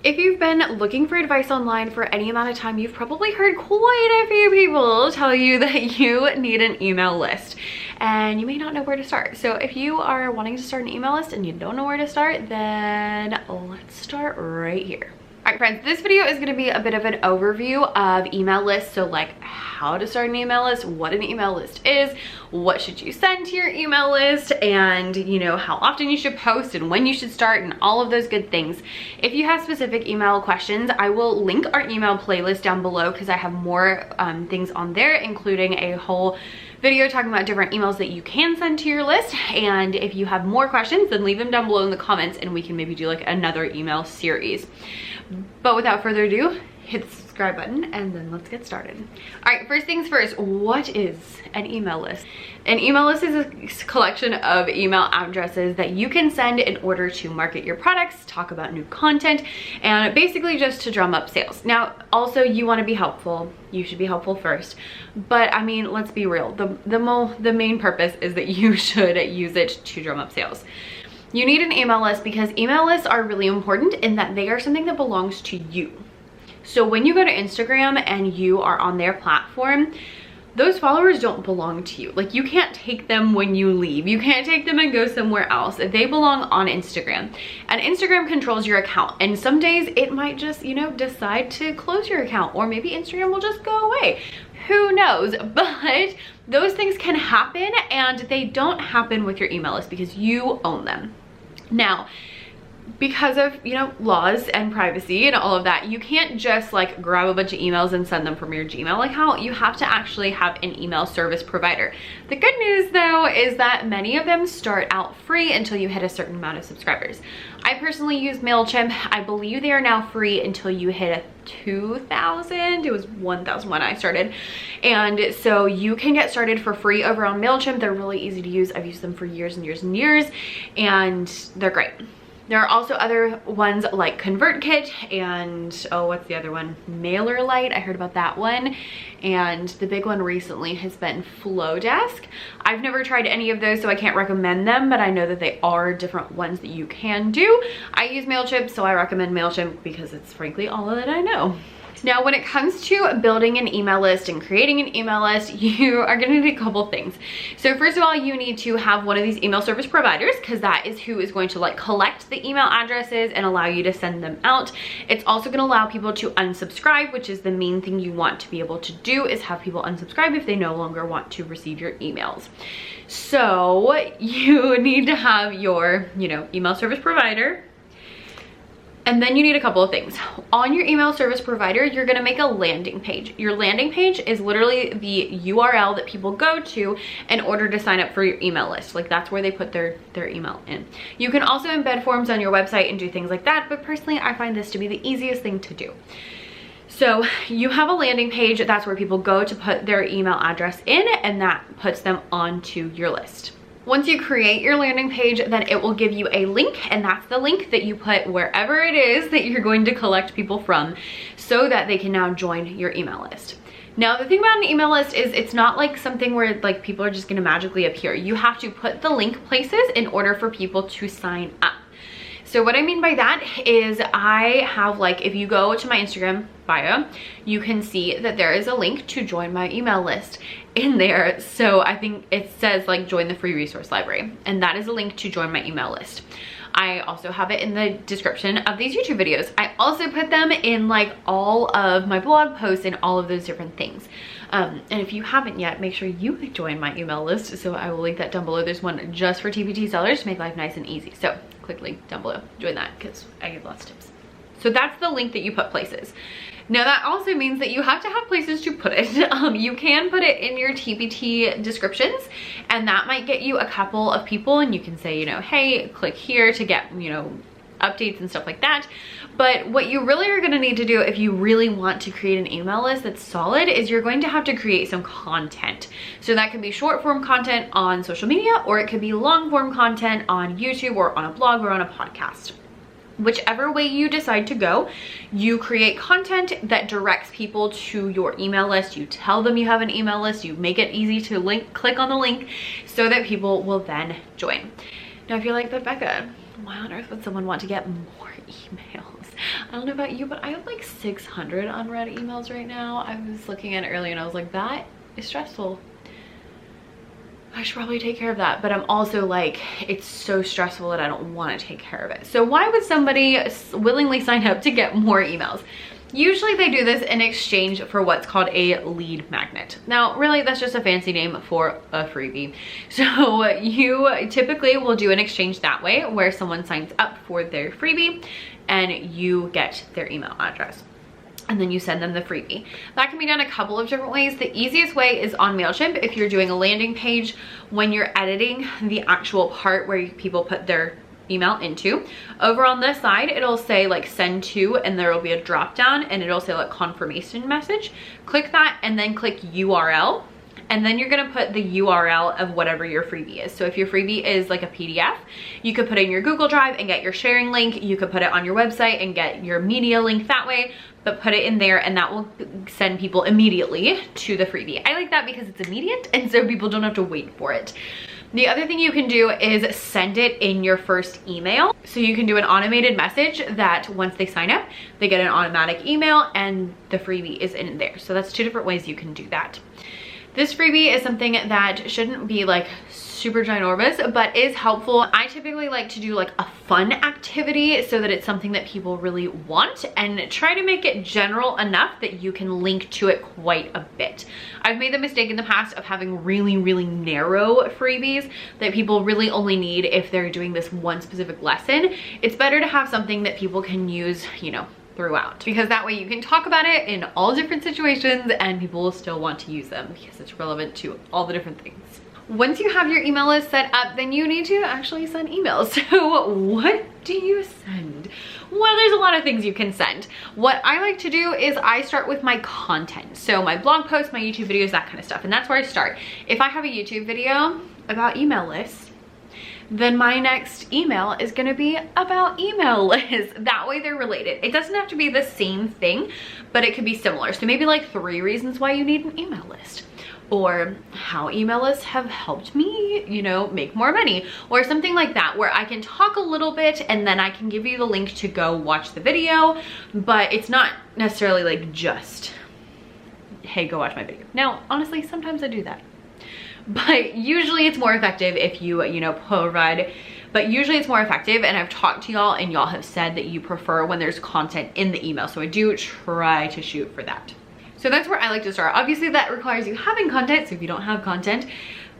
If you've been looking for advice online for any amount of time, you've probably heard quite a few people tell you that you need an email list and you may not know where to start. So if you are wanting to start an email list and you don't know where to start, then let's start right here. All right, friends, this video is gonna be a bit of an overview of email lists. So like how to start an email list, what an email list is, what should you send to your email list, and you know, how often you should post and when you should start and all of those good things. If you have specific email questions, I will link our email playlist down below because I have more things on there, including a whole video talking about different emails that you can send to your list. And if you have more questions, then leave them down below in the comments and we can maybe do like another email series. But without further ado, hit the subscribe button and then let's get started. All right, first things first, what is an email list? An email list is a collection of email addresses that you can send in order to market your products, talk about new content, and basically just to drum up sales. Now, also you want to be helpful. You should be helpful first. But I mean, let's be real. The main purpose is that you should use it to drum up sales. You need an email list because email lists are really important in that they are something that belongs to you. So when you go to Instagram and you are on their platform, those followers don't belong to you. Like, you can't take them when you leave. You can't take them and go somewhere else. They belong on Instagram. And Instagram controls your account. And some days it might just, you know, decide to close your account, or maybe Instagram will just go away. Who knows? But those things can happen, and they don't happen with your email list because you own them. Now, because of, you know, laws and privacy and all of that, you can't just like grab a bunch of emails and send them from your Gmail account. You have to actually have an email service provider. The good news though is that many of them start out free until you hit a certain amount of subscribers. I personally use MailChimp. I believe they are now free until you hit a 2,000. It was 1,000 when I started. And so you can get started for free over on MailChimp. They're really easy to use. I've used them for years and years and years, and they're great. There are also other ones like ConvertKit and, oh, what's the other one? MailerLite. I heard about that one. And the big one recently has been Flowdesk. I've never tried any of those, so I can't recommend them, but I know that they are different ones that you can do. I use MailChimp, so I recommend MailChimp because it's frankly all that I know. Now, when it comes to building an email list and creating an email list, you are gonna need a couple things. So first of all, you need to have one of these email service providers because that is who is going to like collect the email addresses and allow you to send them out. It's also gonna allow people to unsubscribe, which is the main thing you want to be able to do, is have people unsubscribe if they no longer want to receive your emails. So you need to have your, you know, email service provider. And then you need a couple of things. On your email service provider, you're gonna make a landing page. Your landing page is literally the URL that people go to in order to sign up for your email list. Like, that's where they put their email in. You can also embed forms on your website and do things like that, but personally, I find this to be the easiest thing to do. So you have a landing page, that's where people go to put their email address in, and that puts them onto your list. Once you create your landing page, then it will give you a link, and that's the link that you put wherever it is that you're going to collect people from so that they can now join your email list. Now, the thing about an email list is it's not like something where like people are just gonna magically appear. You have to put the link places in order for people to sign up. So what I mean by that is I have, like, if you go to my Instagram bio, you can see that there is a link to join my email list in there. So I think it says like join the free resource library, and that is a link to join my email list. I also have it in the description of these YouTube videos. I also put them in like all of my blog posts and all of those different things. And if you haven't yet, make sure you join my email list. So I will link that down below. There's one just for TPT sellers to make life nice and easy. So click link down below, join that because I give lots of tips. So that's the link that you put places. Now that also means that you have to have places to put it. You can put it in your TPT descriptions, and that might get you a couple of people, and you can say, you know, hey, click here to get, you know, updates and stuff like that. But what you really are going to need to do if you really want to create an email list that's solid is you're going to have to create some content. So that can be short form content on social media, or it could be long form content on YouTube or on a blog or on a podcast. Whichever way you decide to go, you create content that directs people to your email list. You tell them you have an email list, you make it easy to click on the link so that people will then join. Now if you're like, but Becca, why on earth would someone want to get more emails? I don't know about you, but I have like 600 unread emails right now. I was looking at it earlier and I was like, that is stressful. I should probably take care of that. But I'm also like, it's so stressful that I don't want to take care of it. So why would somebody willingly sign up to get more emails? Usually they do this in exchange for what's called a lead magnet. Now, really, that's just a fancy name for a freebie. So you typically will do an exchange that way, where someone signs up for their freebie and you get their email address. And then you send them the freebie. That can be done a couple of different ways. The easiest way is on MailChimp. If you're doing a landing page, when you're editing the actual part where people put their email into, over on this side, it'll say like send to, and there will be a drop down and it'll say like confirmation message. Click that and then click URL. And then you're gonna put the URL of whatever your freebie is. So if your freebie is like a PDF, you could put it in your Google Drive and get your sharing link. You could put it on your website and get your media link that way, but put it in there and that will send people immediately to the freebie. I like that because it's immediate and so people don't have to wait for it. The other thing you can do is send it in your first email. So you can do an automated message that once they sign up, they get an automatic email and the freebie is in there. So that's two different ways you can do that. This freebie is something that shouldn't be like super ginormous, but is helpful. I typically like to do like a fun activity so that it's something that people really want, and try to make it general enough that you can link to it quite a bit. I've made the mistake in the past of having really, really narrow freebies that people really only need if they're doing this one specific lesson. It's better to have something that people can use, you know, throughout, because that way you can talk about it in all different situations and people will still want to use them because it's relevant to all the different things. Once you have your email list set up, then you need to actually send emails. So what do you send? Well, there's a lot of things you can send. What I like to do is I start with my content. So my blog posts, my YouTube videos, that kind of stuff. And that's where I start. If I have a YouTube video about email lists, then my next email is gonna be about email lists. That way they're related. It doesn't have to be the same thing, but it could be similar. So maybe like 3 reasons why you need an email list, or how email lists have helped me, you know, make more money, or something like that, where I can talk a little bit and then I can give you the link to go watch the video, but it's not necessarily like just, hey, go watch my video. Now, honestly, sometimes I do that. But usually it's more effective if you know, provide, but usually it's more effective, and I've talked to y'all and y'all have said that you prefer when there's content in the email. So I do try to shoot for that. So that's where I like to start. Obviously that requires you having content. So if you don't have content,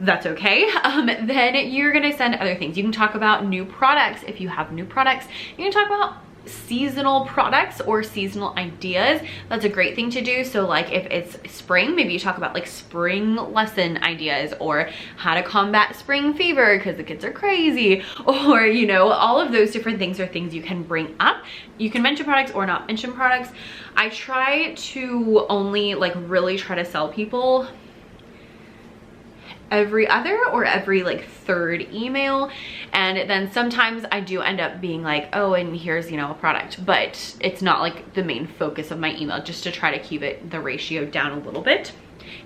that's okay. Then you're gonna send other things. You can talk about new products. If you have new products, you can talk about seasonal products or seasonal ideas. That's a great thing to do. So like if it's spring, maybe you talk about like spring lesson ideas, or how to combat spring fever because the kids are crazy, or you know, all of those different things are things you can bring up. You can mention products or not mention products. I try to only like really try to sell people every other or every like 3rd email, and then sometimes I do end up being like, oh, and here's, you know, a product, but it's not like the main focus of my email, just to try to keep it the ratio down a little bit.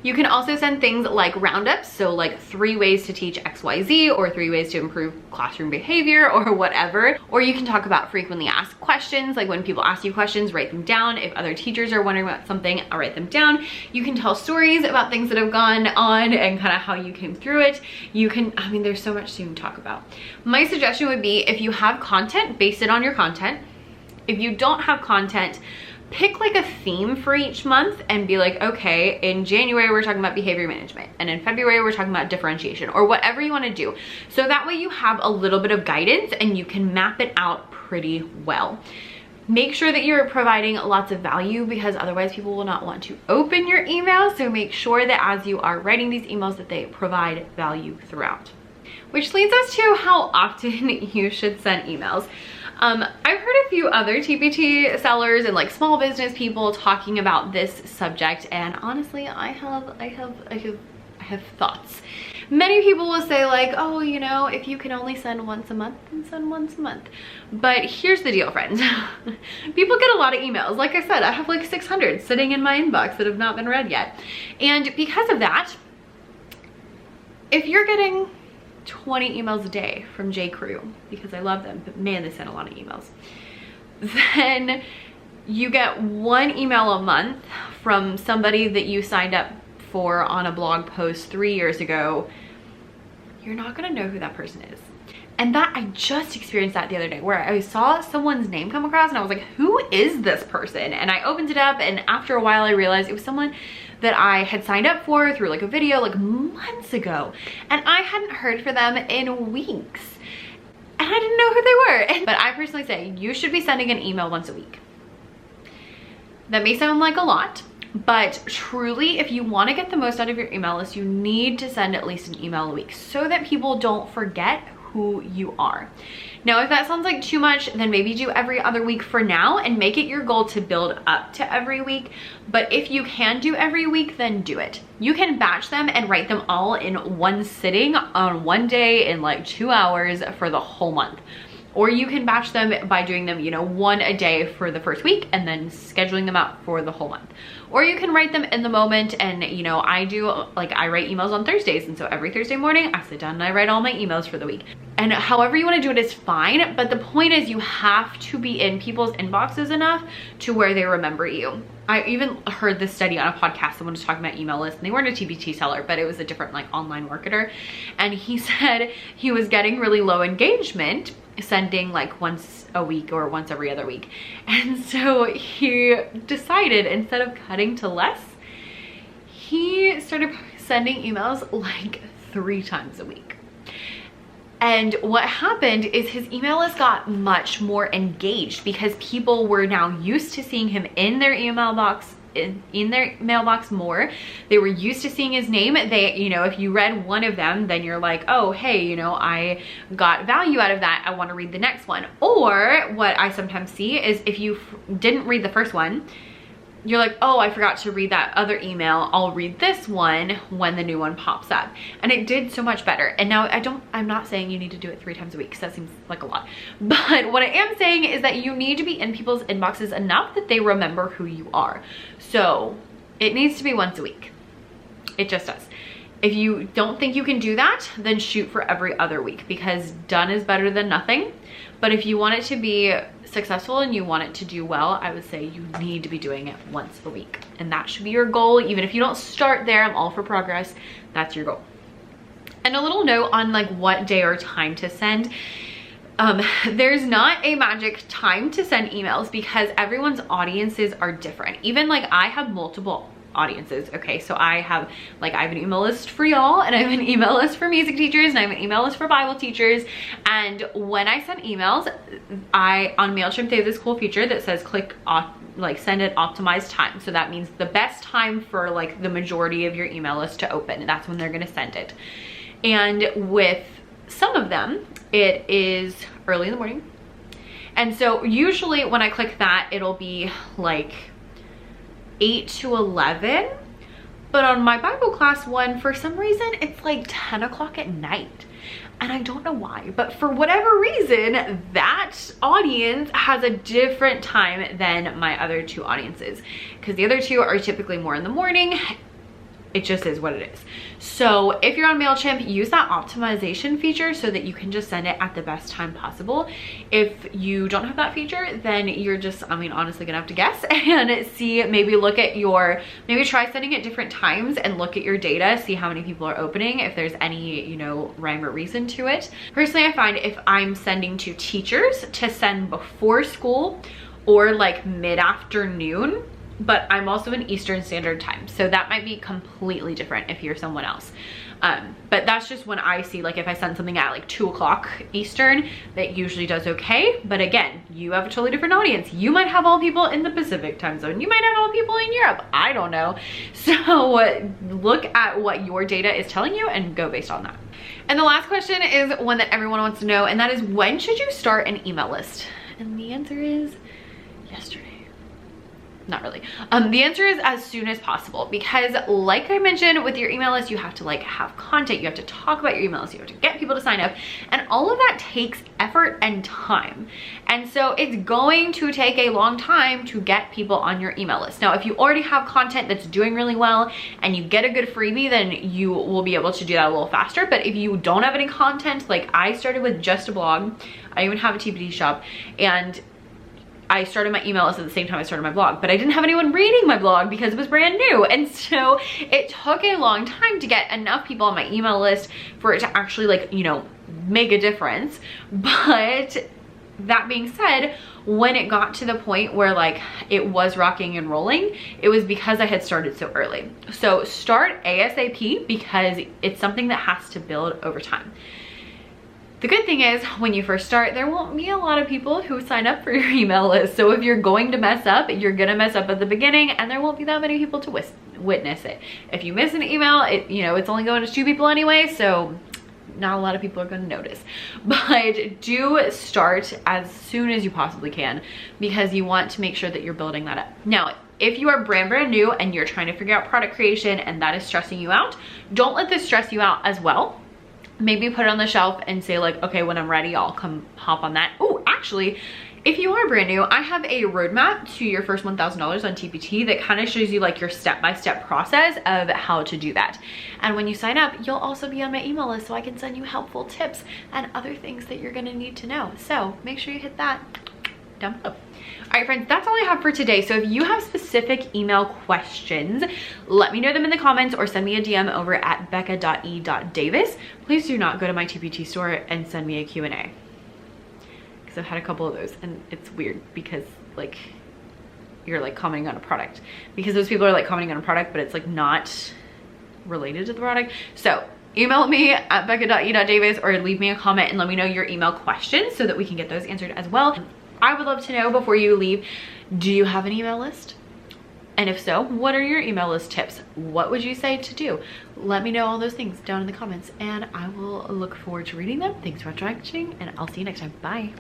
You can also send things like roundups, so like 3 ways to teach XYZ, or 3 ways to improve classroom behavior, or whatever. Or you can talk about frequently asked questions, like when people ask you questions, write them down. If other teachers are wondering about something, I'll write them down. You can tell stories about things that have gone on and kind of how you came through it. You can, I mean, there's so much to talk about. My suggestion would be, if you have content, base it on your content. If you don't have content, pick like a theme for each month and be like, okay, in January we're talking about behavior management, and in February we're talking about differentiation, or whatever you want to do. So that way you have a little bit of guidance and you can map it out pretty well. Make sure that you're providing lots of value, because otherwise people will not want to open your email. So make sure that as you are writing these emails that they provide value throughout. Which leads us to how often you should send emails. I've heard a few other TPT sellers and like small business people talking about this subject, and honestly, I have thoughts. Many people will say like, oh, you know, if you can only send once a month, then send once a month. But here's the deal, friends. People get a lot of emails. Like I said, I have like 600 sitting in my inbox that have not been read yet. And because of that, if you're getting 20 emails a day from J Crew, because I love them, but man, they send a lot of emails. then you get one email a month from somebody that you signed up for on a blog post 3 years ago, you're not gonna know who that person is. And that, I just experienced that the other day where I saw someone's name come across and I was like, who is this person? And I opened it up, and after a while I realized it was someone that I had signed up for through like a video like months ago, and I hadn't heard from them in weeks. And I didn't know who they were. But I personally say you should be sending an email once a week. That may sound like a lot, but truly, if you want to get the most out of your email list, you need to send at least an email a week so that people don't forget who you are. Now, if that sounds like too much, then maybe do every other week for now and make it your goal to build up to every week. But if you can do every week, then do it. You can batch them and write them all in one sitting on one day in like 2 hours for the whole month. Or you can batch them by doing them, you know, one a day for the first week and then scheduling them out for the whole month. Or you can write them in the moment, and you know, I write emails on Thursdays, and so every Thursday morning I sit down and I write all my emails for the week. And however you want to do it is fine, but the point is you have to be in people's inboxes enough to where they remember you. I even heard this study on a podcast. Someone was talking about email lists, and they weren't a TPT seller, but it was a different like online marketer. And he said he was getting really low engagement sending like once a week or once every other week. And so he decided, instead of cutting to less, he started sending emails like 3 times a week. And what happened is his email list got much more engaged because people were now used to seeing him in their email box, in their mailbox more. They were used to seeing his name. They, you know, if you read one of them, then you're like, oh, hey, you know, I got value out of that. I want to read the next one. Or what I sometimes see is if you didn't read the first one, you're like, oh, I forgot to read that other email. I'll read this one when the new one pops up. And it did so much better. And now I'm not saying you need to do it 3 times a week because that seems like a lot. But what I am saying is that you need to be in people's inboxes enough that they remember who you are. So it needs to be once a week. It just does. If you don't think you can do that, then shoot for every other week, because done is better than nothing. But if you want it to be successful and you want it to do well, I would say you need to be doing it once a week. And that should be your goal. Even if you don't start there, I'm all for progress. That's your goal. And a little note on like what day or time to send. There's not a magic time to send emails because everyone's audiences are different. Even like I have multiple audiences. Okay, so I have an email list for y'all, and I have an email list for music teachers, and I have an email list for Bible teachers. And when I send emails, on MailChimp they have this cool feature that says send at optimized time. So that means the best time for like the majority of your email list to open, and that's when they're gonna send it. And with some of them, it is early in the morning. And so usually when I click that, it'll be like 8 to 11. But on my Bible class one, for some reason, it's like 10 o'clock at night. And I don't know why, but for whatever reason, that audience has a different time than my other 2 audiences. Because the other 2 are typically more in the morning. It just is what it is. So if you're on MailChimp, use that optimization feature so that you can just send it at the best time possible. If you don't have that feature, then you're just, honestly gonna have to guess and see, maybe try sending at different times and look at your data, see how many people are opening, if there's any, rhyme or reason to it. Personally, I find if I'm sending to teachers, to send before school or like mid-afternoon. But I'm also in Eastern Standard Time, so that might be completely different if you're someone else. But that's just when I see, like if I send something at like 2 o'clock Eastern, that usually does okay. But again, you have a totally different audience. You might have all people in the Pacific time zone. You might have all people in Europe. I don't know. So look at what your data is telling you and go based on that. And the last question is one that everyone wants to know, and that is, when should you start an email list? And the answer is yesterday. Not really. The answer is as soon as possible, because like I mentioned, with your email list, you have to like have content, you have to talk about your email list, you have to get people to sign up, and all of that takes effort and time. And so it's going to take a long time to get people on your email list. Now, if you already have content that's doing really well and you get a good freebie, then you will be able to do that a little faster. But if you don't have any content, like I started with just a blog, I even have a TPT shop, and I started my email list at the same time I started my blog, but I didn't have anyone reading my blog because it was brand new. And so it took a long time to get enough people on my email list for it to actually, like, you know, make a difference. But that being said, when it got to the point where like it was rocking and rolling, it was because I had started so early. So start ASAP, because it's something that has to build over time. The good thing is, when you first start, there won't be a lot of people who sign up for your email list. So if you're going to mess up, you're gonna mess up at the beginning, and there won't be that many people to witness it. If you miss an email, you know, it's only going to 2 people anyway, so not a lot of people are going to notice. But do start as soon as you possibly can, because you want to make sure that you're building that up. Now, if you are brand new and you're trying to figure out product creation and that is stressing you out, don't let this stress you out as well. Maybe put it on the shelf and say like, okay, when I'm ready, I'll come hop on that. Oh, actually, if you are brand new, I have a roadmap to your first $1,000 on TPT that kind of shows you like your step-by-step process of how to do that. And when you sign up, you'll also be on my email list, so I can send you helpful tips and other things that you're gonna need to know. So make sure you hit that down below. All right, friends, that's all I have for today. So if you have specific email questions, let me know them in the comments or send me a DM over at becca.e.davis. Please do not go to my TPT store and send me a Q&A, because I've had a couple of those and it's weird because like you're like commenting on a product, because those people are like commenting on a product, but it's like not related to the product. So email me at becca.e.davis or leave me a comment and let me know your email questions so that we can get those answered as well. I would love to know, before you leave, do you have an email list? And if so, what are your email list tips? What would you say to do? Let me know all those things down in the comments, and I will look forward to reading them. Thanks for watching, and I'll see you next time. Bye.